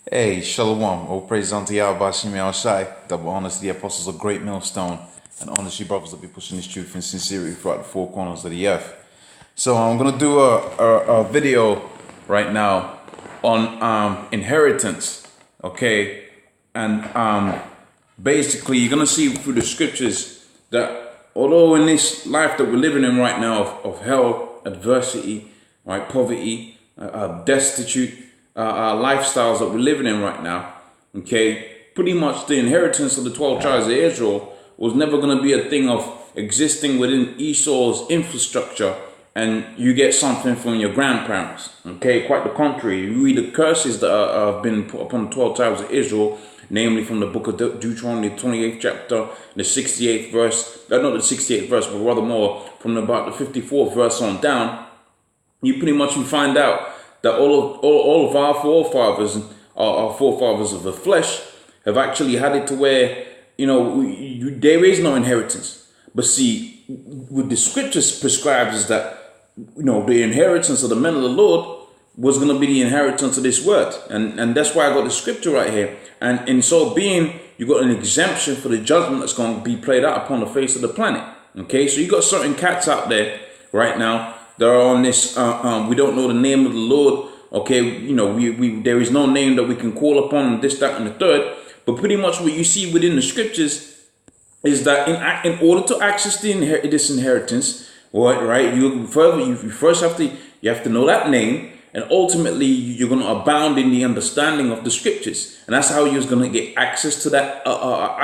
Hey, Shalom. All praise unto Yahweh Shem Shai. Double honors to the apostles of GreatMillStone, and honors to you brothers that be pushing this truth in sincerity throughout the four corners of the earth. So I'm gonna do a video right now on inheritance, okay? And basically you're gonna see through the scriptures that although in this life that we're living in right now of hell, adversity, right, poverty, destitute lifestyles that we're living in right now, okay, pretty much the inheritance of the 12 tribes of Israel was never going to be a thing of existing within Esau's infrastructure and you get something from your grandparents, okay? Quite the contrary. You read the curses that have been put upon the 12 tribes of Israel, namely from the book of Deuteronomy, the 28th chapter, the 68th verse, not the 68th verse, but rather more from about the 54th verse on down. You pretty much find out that all of our forefathers, our forefathers of the flesh, have actually had it to where, you know, there is no inheritance. But see, what the scriptures prescribes is that, you know, the inheritance of the men of the Lord was going to be the inheritance of this word. And that's why I got the scripture right here. And in so being, you got an exemption for the judgment that's going to be played out upon the face of the planet. Okay, so you got certain cats out there right now that are on this, we don't know the name of the Lord, okay, you know, there is no name that we can call upon, this, that, and the third, but pretty much what you see within the scriptures is that in order to access this inheritance, right, you first have to know that name, and ultimately you're going to abound in the understanding of the scriptures, and that's how you're going to get access to that, out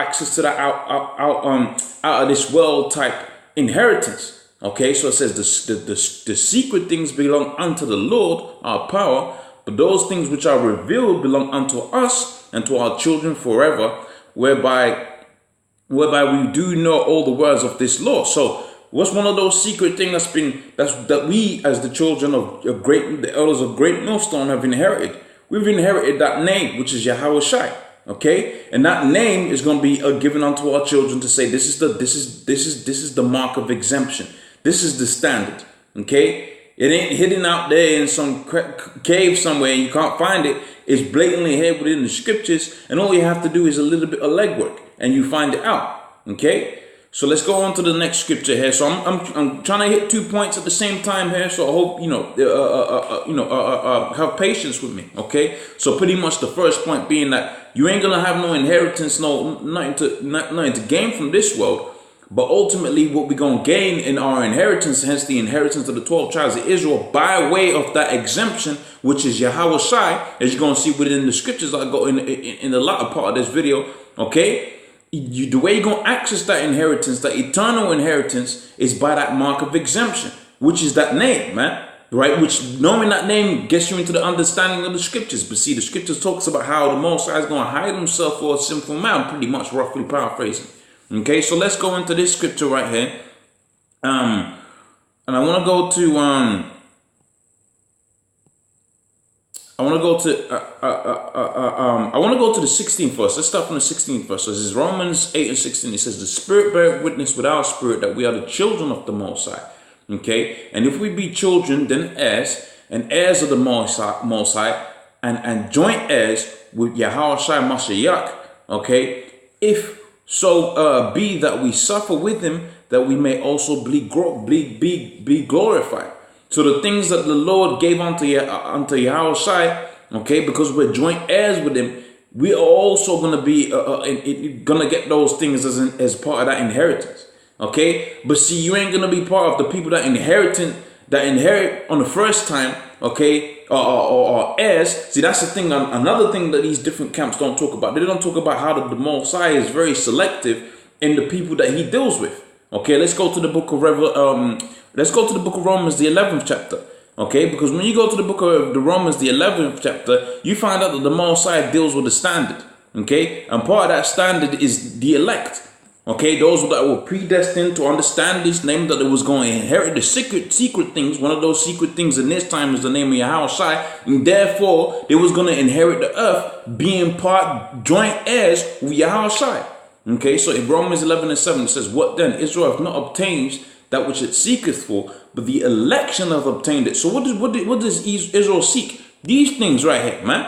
of this world type inheritance. Okay, so it says the secret things belong unto the Lord, our power, but those things which are revealed belong unto us and to our children forever, whereby we do know all the words of this law. So what's one of those secret things that we as the children of the elders of GreatMillStone have inherited? We've inherited that name, which is Yahweh Shai. Okay, and that name is going to be given unto our children to say this is the mark of exemption. This is the standard, okay? It ain't hidden out there in some cave somewhere and you can't find it. It's blatantly here within the scriptures, and all you have to do is a little bit of legwork and you find it out, okay? So let's go on to the next scripture here. So I'm trying to hit 2 points at the same time here. So I hope have patience with me, okay? So pretty much the first point being that you ain't gonna have no inheritance, nothing to gain from this world. But ultimately, what we're going to gain in our inheritance, hence the inheritance of the 12 tribes of Israel, by way of that exemption, which is Yahweh Shai, as you're going to see within the scriptures that I go in the latter part of this video, okay? The way you're going to access that inheritance, that eternal inheritance, is by that mark of exemption, which is that name, man, right? Which knowing that name gets you into the understanding of the scriptures. But see, the scriptures talks about how the Most High is going to hide himself for a sinful man, pretty much roughly paraphrasing. Okay, so let's go into this scripture right here, and I want to go to the 16th verse. Let's start from the 16th verse. So this is Romans 8 and 16. It says, "The Spirit beareth witness with our spirit that we are the children of the Most High." Okay, and if we be children, then heirs, and heirs of the Most High, and joint heirs with Yahweh Shai Mashiach. Okay, if so be that we suffer with him, that we may also be glorified. So the things that the Lord gave unto Yahweh Shai, okay, because we're joint heirs with him, we are also going to be gonna get those things as part of that inheritance. Okay, but see, you ain't gonna be part of the people that inherit on the first time, okay, or heirs. See, that's the thing. Another thing that these different camps don't talk about. They don't talk about how the Most High is very selective in the people that he deals with. Okay, let's go to the book of Romans, the 11th chapter. Okay, because when you go to the book of the Romans, the 11th chapter, you find out that the Most High deals with a standard. Okay, and part of that standard is the elect. Okay, those that were predestined to understand this name, that it was going to inherit the secret things. One of those secret things in this time is the name of Yahweh Shai, and therefore they was going to inherit the earth, being part joint heirs with Yahweh Shai. Okay, so in Romans 11 and 7 it says, "What then? Israel hath not obtained that which it seeketh for, but the election hath obtained it." So what does Israel seek? These things right here, man.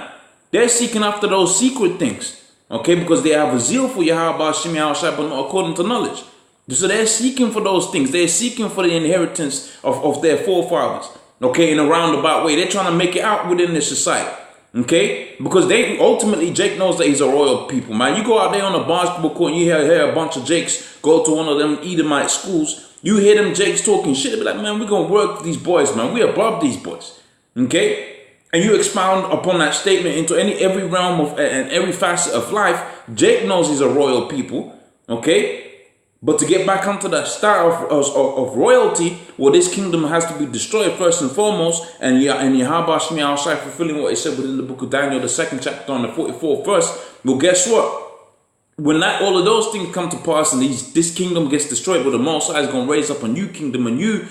They're seeking after those secret things, okay, because they have a zeal for Yahweh Shem Yahushai, but not according to knowledge. So they're seeking for those things. They're seeking for the inheritance of their forefathers, okay, in a roundabout way. They're trying to make it out within this society, okay, because they ultimately, Jake knows that he's a royal people, man. You go out there on a basketball court and you hear a bunch of Jakes go to one of them Edomite schools. You hear them Jakes talking shit. They be like, man, we're going to work with these boys, man. We're above these boys, okay? And you expound upon that statement into every realm of and every facet of life. Jake knows he's a royal people, okay? But to get back onto that style of royalty, well, this kingdom has to be destroyed first and foremost. And Yahweh Shem Yahushai fulfilling what he said within the book of Daniel, the 2nd chapter on the 44th verse. Well, guess what? When all of those things come to pass and this kingdom gets destroyed, well, the Most High is going to raise up a new kingdom, a new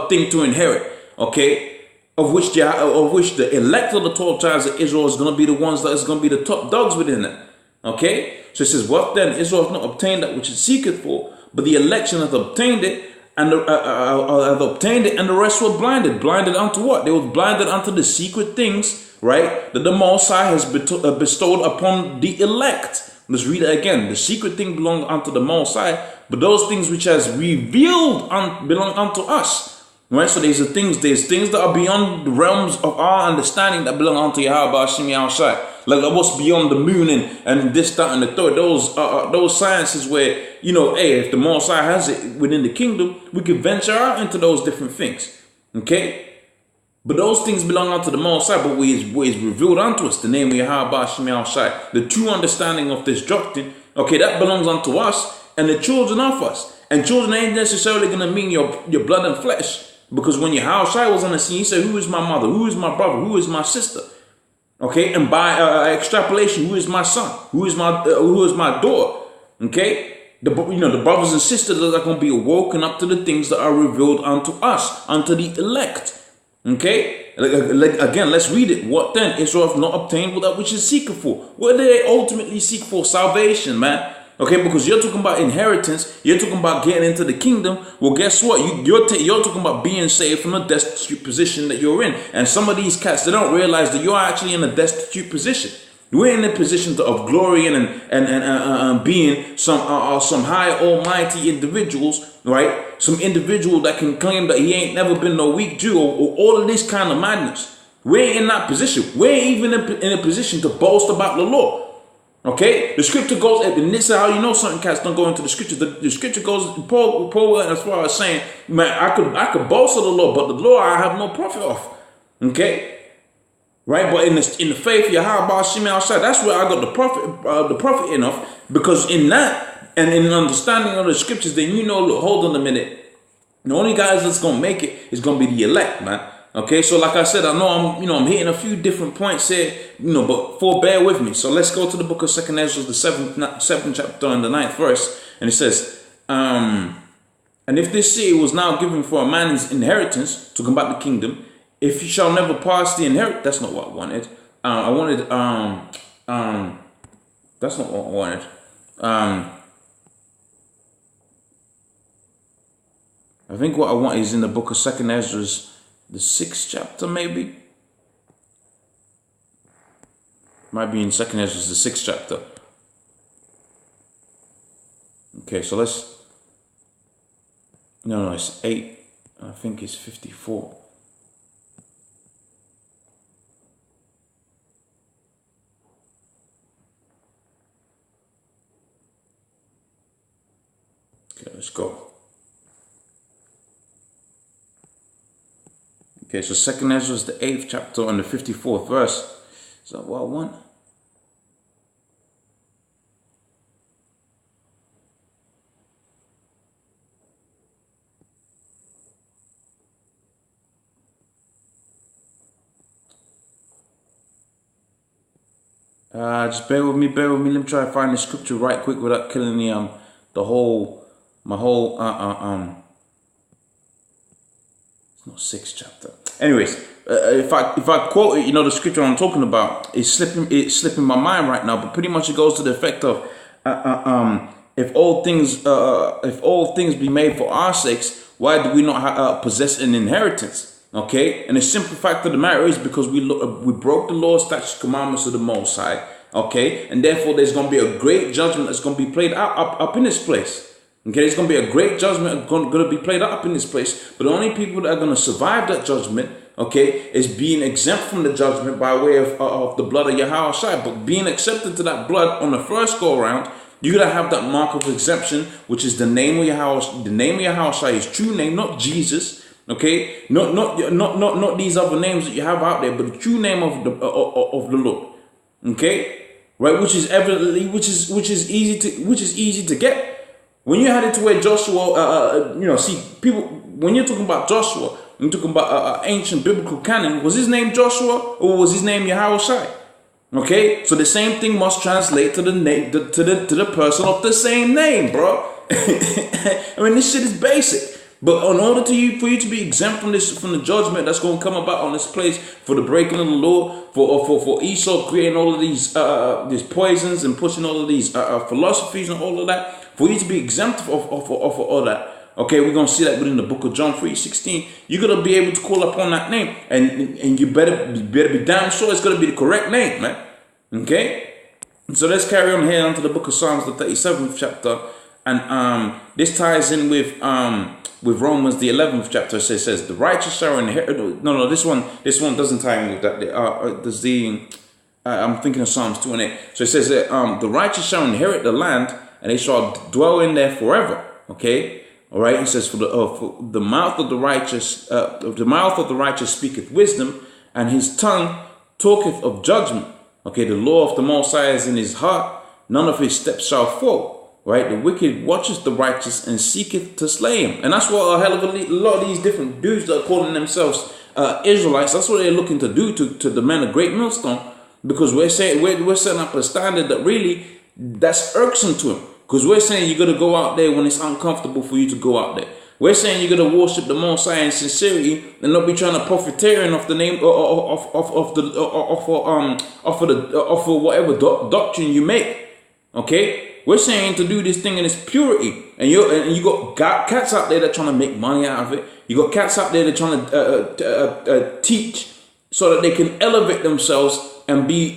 thing to inherit, okay? Of which the elect of the 12 tribes of Israel is going to be the ones that is going to be the top dogs within it. Okay? So it says, what then? Israel has not obtained that which it seeketh for, but the election hath obtained it, and the rest were blinded. Blinded unto what? They were blinded unto the secret things, right? That the Most High has bestowed upon the elect. Let's read it again. The secret thing belong unto the Most High, but those things which has revealed belong unto us. Right, so there's things that are beyond the realms of our understanding that belong unto Yahweh Shem Yahushai. Like what's beyond the moon and this, that, and the third. Those sciences where, you know, hey, if the Most High has it within the kingdom, we can venture out into those different things. Okay? But those things belong unto the Most High, but what is revealed unto us, the name of Yahweh Shem Yahushai, the true understanding of this doctrine, okay, that belongs unto us and the children of us. And children ain't necessarily going to mean your blood and flesh. Because when Yahushai was on the scene, he said, who is my mother? Who is my brother? Who is my sister? Okay, and by extrapolation, who is my son? Who is my daughter? Okay, the brothers and sisters that are going to be awoken up to the things that are revealed unto us, unto the elect. Okay, again, let's read it. What then? Israel have not obtained that which is seeking for. What do they ultimately seek for? Salvation, man. Okay, because you're talking about inheritance, you're talking about getting into the kingdom. Well, guess what? You're talking about being saved from the destitute position that you're in. And some of these cats, they don't realize that you're actually in a destitute position. We're in a position of glory and being some high almighty individuals, right? Some individual that can claim that he ain't never been no weak Jew or all of this kind of madness. We're in that position. We're even in a position to boast about the law. Okay, the scripture goes, and this is how you know certain cats don't go into the scripture. The scripture goes, Paul as far as saying, man, I could boast of the law, but the law I have no profit of. Okay, right? But in the faith, Yahweh Shem Yahushai, that's where I got the profit in of, because in that and in understanding of the scriptures, then you know, look, hold on a minute. The only guys that's gonna make it is gonna be the elect, man. Okay, so like I said, I know I'm hitting a few different points here, but bear with me. So let's go to the book of 2nd Ezra, the 7th chapter and the 9th verse, and it says, and if this city was now given for a man's inheritance to combat the kingdom, if he shall never pass the inheritance, that's not what I wanted. That's not what I wanted. I think what I want is in the book of 2nd Ezra, the 6th chapter, maybe. Might be in 2nd Ezra, the 6th chapter. Okay, so let's. No, it's 8. I think it's 54. Okay, let's go. Okay, so 2nd Ezra is the 8th chapter and the 54th verse. Is that what I want? Just bear with me. Let me try to find the scripture right quick without killing my whole it's not 6th chapter. Anyways, if I quote it, the scripture I'm talking about is slipping my mind right now, but pretty much it goes to the effect of if all things be made for our sakes, why do we not possess an inheritance? Okay, and the simple fact of the matter is because we broke the law, statutes, commandments of the Most High. Okay, and therefore there's going to be a great judgment that's going to be played out up in this place. Okay, there's going to be a great judgment going to be played out up in this place. But the only people that are going to survive that judgment, okay, is being exempt from the judgment by way of the blood of Yahweh. But being accepted to that blood on the first go around, you gotta have that mark of exemption, which is the name of Yahweh. The name of Yahweh, his true name, not Jesus. Okay, not these other names that you have out there, but the true name of the Lord. Okay, right, which is evidently which is easy to get. When you had it to where Joshua, see people when you're talking about Joshua, you're talking about ancient biblical canon. Was his name Joshua or was his name Yahweh? Okay, so the same thing must translate to the name to the person of the same name, bro. I mean, this shit is basic. But in order for you to be exempt from the judgment that's going to come about on this place for the breaking of the law, for Esau creating all of these poisons and pushing all of these philosophies and all of that, for you to be exempt of all that. Okay, we're going to see that within the book of John 3:16. You're going to be able to call upon that name. And you better be damn sure it's going to be the correct name, man. Okay? So let's carry on here onto the book of Psalms, the 37th chapter. And this ties in with Romans, the 11th chapter. It says the righteous shall inherit. No, this one doesn't tie in with that. I'm thinking of Psalms 2 and 8. So it says that the righteous shall inherit the land, and they shall dwell in there forever. Okay? All right, it says, for the mouth of the righteous speaketh wisdom, and his tongue talketh of judgment. Okay, the law of the Most High is in his heart; none of his steps shall fall. Right, the wicked watcheth the righteous and seeketh to slay him, and that's what a hell of a lot of these different dudes that are calling themselves Israelites. That's what they're looking to do to the men of Great Millstone, because we're setting up a standard that really that's irksome to him. Because we're saying you're going to go out there when it's uncomfortable for you to go out there. We're saying you're going to worship the Most High in sincerity and not be trying to profiteering off the name of whatever doctrine you make. Okay, we're saying to do this thing in its purity, and you got cats out there that trying to make money out of it. You got cats out there that trying to teach so that they can elevate themselves and be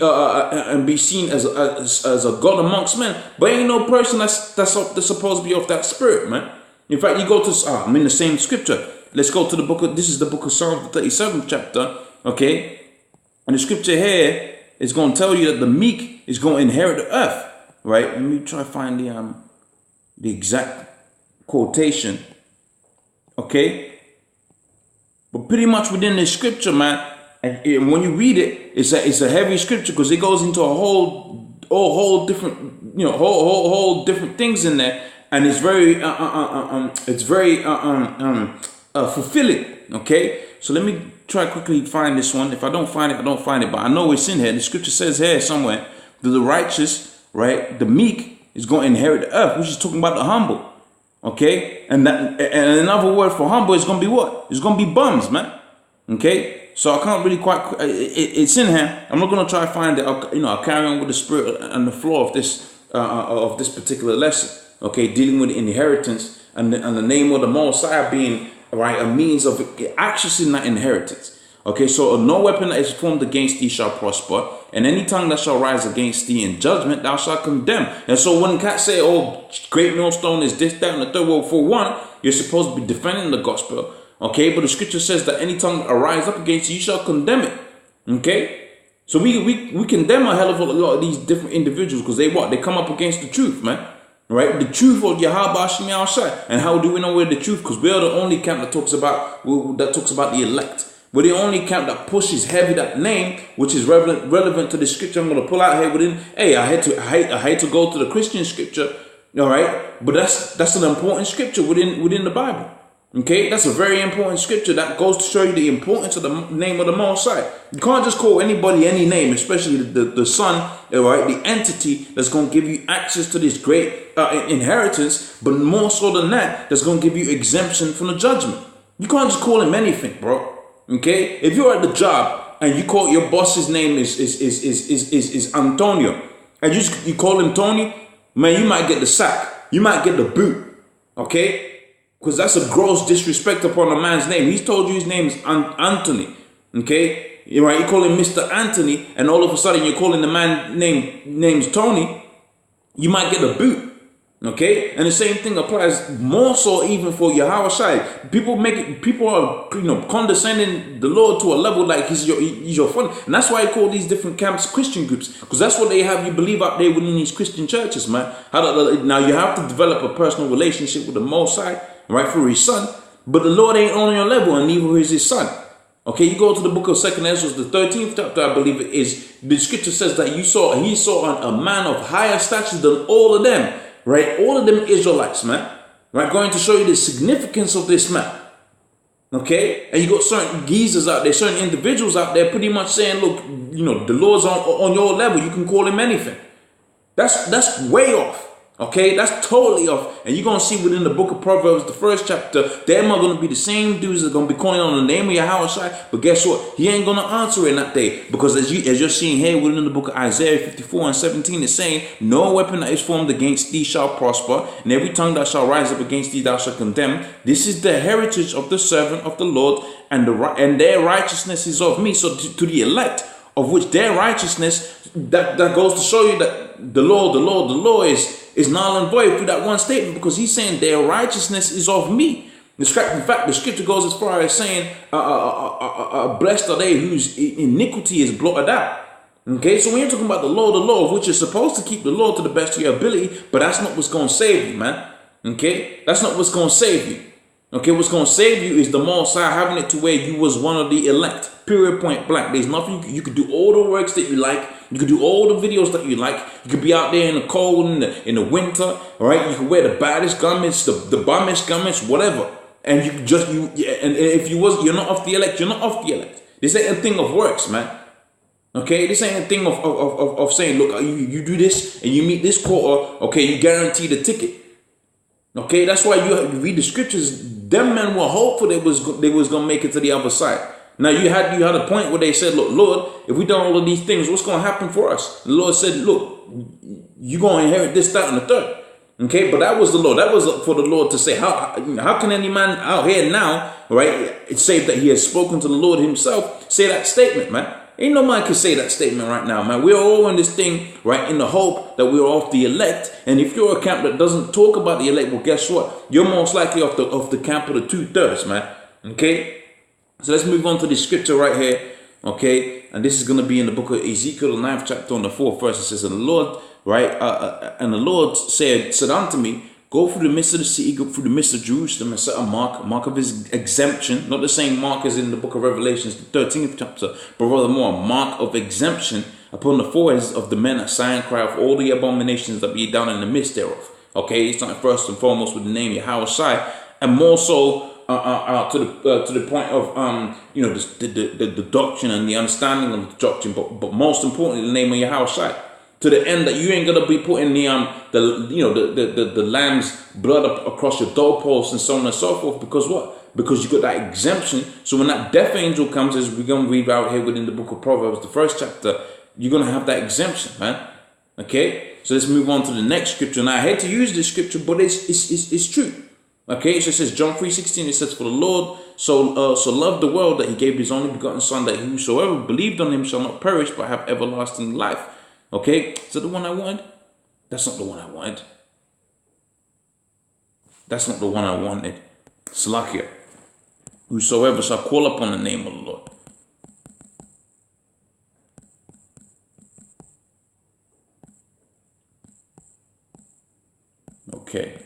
seen as a god amongst men, but ain't no person that's supposed to be of that spirit, man. In fact, you go to I'm in the same scripture. Let's go to the book of this is the book of Psalms, the 37th chapter. Okay, and the scripture here is going to tell you that the meek is going to inherit the earth. Right? Let me try to find the exact quotation. Okay, but pretty much within this scripture, man. And when you read it, it's a heavy scripture because it goes into a whole different, whole different things in there, and it's very fulfilling. Okay, so let me try quickly find this one. If I don't find it, I don't find it, but I know it's in here. The scripture says here somewhere that the righteous, right, the meek is going to inherit the earth, which is talking about the humble. Okay, and another word for humble is going to be what? It's going to be bums, man. Okay. So I can't really quite. It's in here. I'm not gonna try to find it. I'll carry on with the spirit and the flow of this particular lesson. Okay, dealing with inheritance and the name of the Most High being right a means of accessing that inheritance. Okay, so no weapon that is formed against thee shall prosper, and any tongue that shall rise against thee in judgment thou shalt condemn. And so when cats say, "Oh, Great Millstone is this, that, and the third," well, for one, you're supposed to be defending the gospel. Okay, but the scripture says that any tongue that arise up against you, you shall condemn it. Okay, so we condemn a hell of a lot of these different individuals because they come up against the truth, man. Right, the truth of Yahweh. And how do we know we're the truth? Because we are the only camp that talks about the elect. We're the only camp that pushes heavy that name, which is relevant to the scripture I'm going to pull out here within. Hey, I hate to go to the Christian scripture, all right, but that's an important scripture within the Bible. Okay, that's a very important scripture that goes to show you the importance of the name of the Most High. You can't just call anybody any name, especially the Son, right? The entity that's going to give you access to this great inheritance, but more so than that, that's going to give you exemption from the judgment. You can't just call him anything, bro. Okay, if you're at the job and you call your boss's name is Antonio, and you call him Tony, man, you might get the sack, you might get the boot. Okay. Because that's a gross disrespect upon a man's name. He's told you his name is Anthony. Okay? You're right, you call him Mr. Anthony, and all of a sudden you're calling the man name's Tony, you might get a boot. Okay? And the same thing applies more so even for Yahweh Shai. People are, condescending the Lord to a level like he's your friend. And that's why I call these different camps Christian groups. Because that's what they have you believe out there within these Christian churches, man. Now you have to develop a personal relationship with the Most High, right, for his son. But the Lord ain't on your level, and neither is his son. Okay, you go to the book of 2 Ezra, the 13th chapter, I believe it is. The scripture says that he saw a man of higher stature than all of them. Right, all of them Israelites, man. Right, going to show you the significance of this man. Okay, and you got certain geezers out there, certain individuals out there, pretty much saying, look, the Lord's on your level. You can call him anything. That's way off. Okay, that's totally off. And you're gonna see within the book of Proverbs, the first chapter, them are gonna be the same dudes that are gonna be calling on the name of Yahweh Shai. But guess what? He ain't gonna answer in that day, because as you're seeing here within the book of Isaiah 54 and 17, it's saying, "No weapon that is formed against thee shall prosper, and every tongue that shall rise up against thee thou shalt condemn. This is the heritage of the servant of the Lord, and their righteousness is of me." So to the elect, of which their righteousness, that goes to show you that the law is null and void through that one statement, because he's saying their righteousness is of me. In fact, the scripture goes as far as saying, blessed are they whose iniquity is blotted out. Okay, so when you're talking about the law of which you're supposed to keep the law to the best of your ability, but that's not what's going to save you, man. Okay, that's not what's going to save you. Okay, what's going to save you is the Most High having it to where you was one of the elect. Period, point blank. There's nothing you could do all the works that you like. You could do all the videos that you like. You could be out there in the cold, in the winter, all right? You could wear the baddest garments, the bummest garments, whatever. And you just and if you're not of the elect, you're not of the elect. This ain't a thing of works, man. Okay, this ain't a thing of saying, look, you do this and you meet this quota, okay, you guarantee the ticket. Okay, that's why you read the scriptures. Them men were hopeful they was gonna make it to the other side. Now you had a point where they said, look, Lord, if we done all of these things, what's gonna happen for us? The Lord said, look, you're gonna inherit this, that, and the third. Okay, but that was the Lord. That was for the Lord to say, how can any man out here now, right, it's safe that he has spoken to the Lord himself, say that statement, man. Ain't no man can say that statement right now, man. We're all in this thing, right, in the hope that we're of the elect. And if you're a camp that doesn't talk about the elect, well, guess what? You're most likely off the camp of the 2/3, man. Okay? So let's move on to this scripture right here. Okay? And this is going to be in the book of Ezekiel, the 9th chapter, on the 4th verse. It says, and the Lord, right, and the Lord said unto me, go through the midst of the city, go through the midst of Jerusalem, and set a mark of his exemption, not the same mark as in the book of Revelations, the 13th chapter, but rather more a mark of exemption upon the foreheads of the men that sigh and cry of all the abominations that be down in the midst thereof. Okay, starting first and foremost with the name Yahweh Shai, and more so to the point of the doctrine and the understanding of the doctrine, but most importantly the name of Yahweh Shai. To the end that you ain't gonna be putting the lamb's blood up across your doorpost and so on and so forth. Because what? Because you got that exemption. So when that death angel comes, as we're gonna read out here within the book of Proverbs, the 1st chapter, you're gonna have that exemption, man. Okay. So let's move on to the next scripture. Now I hate to use this scripture, but it's true. Okay. So it says John 3:16. It says, "For the Lord so loved the world that he gave his only begotten Son, that whosoever believed on him shall not perish but have everlasting life." Okay, is that the one I wanted? That's not the one I wanted. That's not the one I wanted. Slakia. Whosoever shall call upon the name of the Lord. Okay.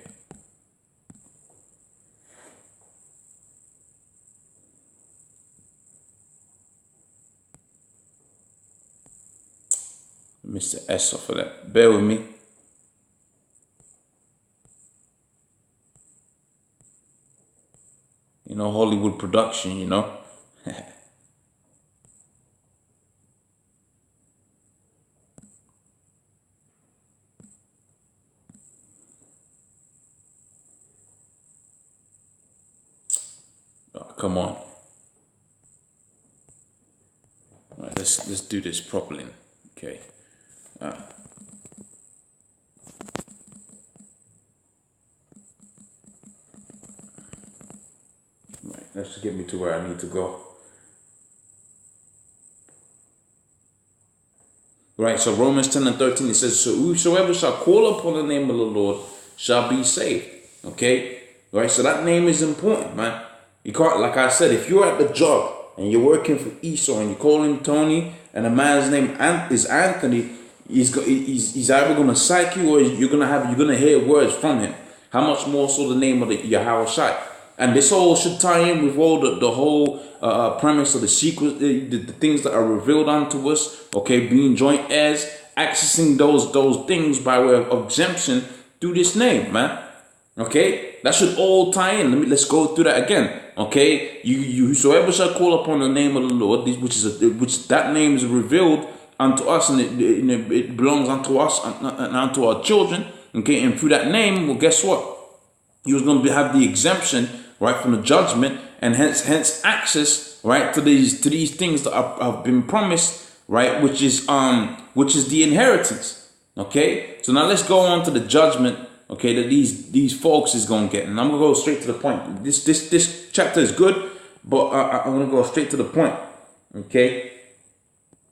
Mr. Esau for that. Bear with me. Hollywood production, Oh, come on. All right, let's do this properly. Okay. That should get me to where I need to go. Right, so Romans 10 and 13, it says, so whosoever shall call upon the name of the Lord shall be saved. Okay? Right, so that name is important, man. You can't, like I said, if you're at the job and you're working for Esau and you call him Tony and the man's name is Anthony, he's either going to psych you or you're going to hear words from him. How much more so the name of the Yahweh Shai? And this all should tie in with all the whole premise of the secret, the things that are revealed unto us. Okay, being joint heirs, accessing those things by way of exemption through this name, man. Okay, that should all tie in. Let's go through that again. Okay, you whosoever shall call upon the name of the Lord, which that name is revealed unto us, and it belongs unto us and unto our children. Okay, and through that name, well, guess what? He was going to have the exemption, right, from the judgment, and hence access, right, to these things that have been promised, right, which is the inheritance. Okay, so now let's go on to the judgment, okay, that these folks is going to get, and I'm going to go straight to the point. This chapter is good, but I'm going to go straight to the point. Okay,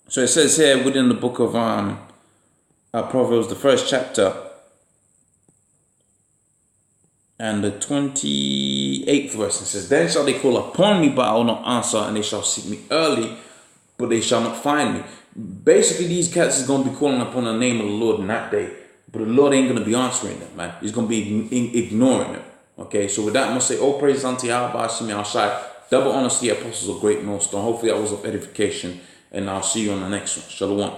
so it says here within the book of Proverbs, the first chapter, and the 28th verse, it says, then shall they call upon me, but I will not answer, and they shall seek me early, but they shall not find me. Basically, these cats is going to be calling upon the name of the Lord in that day, but the Lord ain't going to be answering them, man. He's going to be ignoring them. Okay, so with that, I'm going to say, all praise unto Yahweh, Shai, double honor to the apostles of Great Millstone. Hopefully that was of edification, and I'll see you on the next one. Shalom.